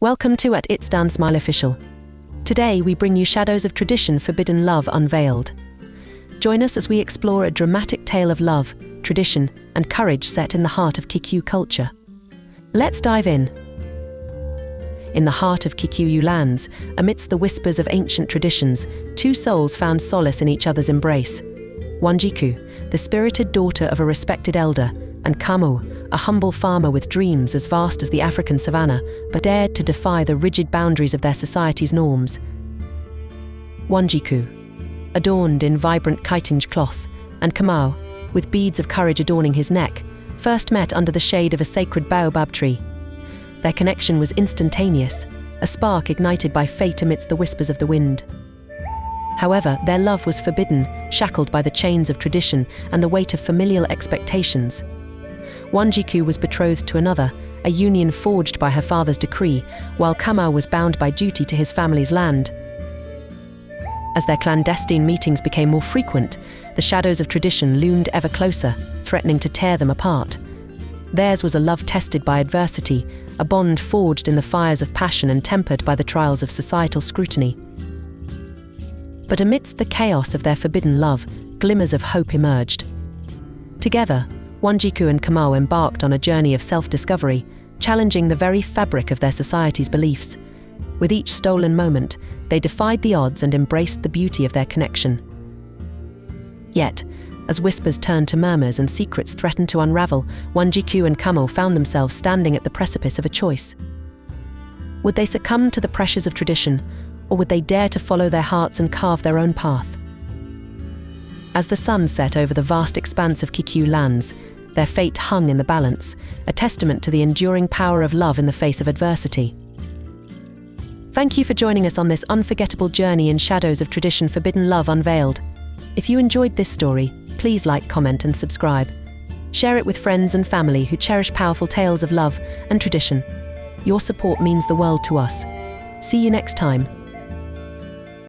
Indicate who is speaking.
Speaker 1: Welcome to At It's Done Smile Official. Today we bring you Shadows of Tradition, Forbidden Love Unveiled. Join us as we explore a dramatic tale of love, tradition, and courage set in the heart of Kikuyu culture. Let's dive in. In the heart of Kikuyu lands, amidst the whispers of ancient traditions, two souls found solace in each other's embrace. Wanjiku, the spirited daughter of a respected elder, and Kamau, a humble farmer with dreams as vast as the African savanna, but dared to defy the rigid boundaries of their society's norms. Wanjiku, adorned in vibrant chitinge cloth, and Kamau, with beads of courage adorning his neck, first met under the shade of a sacred baobab tree. Their connection was instantaneous, a spark ignited by fate amidst the whispers of the wind. However, their love was forbidden, shackled by the chains of tradition and the weight of familial expectations. Wanjiku was betrothed to another, a union forged by her father's decree, while Kamau was bound by duty to his family's land. As their clandestine meetings became more frequent, the shadows of tradition loomed ever closer, threatening to tear them apart. Theirs was a love tested by adversity, a bond forged in the fires of passion and tempered by the trials of societal scrutiny. But amidst the chaos of their forbidden love, glimmers of hope emerged. Together, Wanjiku and Kamau embarked on a journey of self-discovery, challenging the very fabric of their society's beliefs. With each stolen moment, they defied the odds and embraced the beauty of their connection. Yet, as whispers turned to murmurs and secrets threatened to unravel, Wanjiku and Kamau found themselves standing at the precipice of a choice. Would they succumb to the pressures of tradition, or would they dare to follow their hearts and carve their own path? As the sun set over the vast expanse of Kikuyu lands, their fate hung in the balance, a testament to the enduring power of love in the face of adversity. Thank you for joining us on this unforgettable journey in Shadows of Tradition, Forbidden Love Unveiled. If you enjoyed this story, please like, comment, and subscribe. Share it with friends and family who cherish powerful tales of love and tradition. Your support means the world to us. See you next time.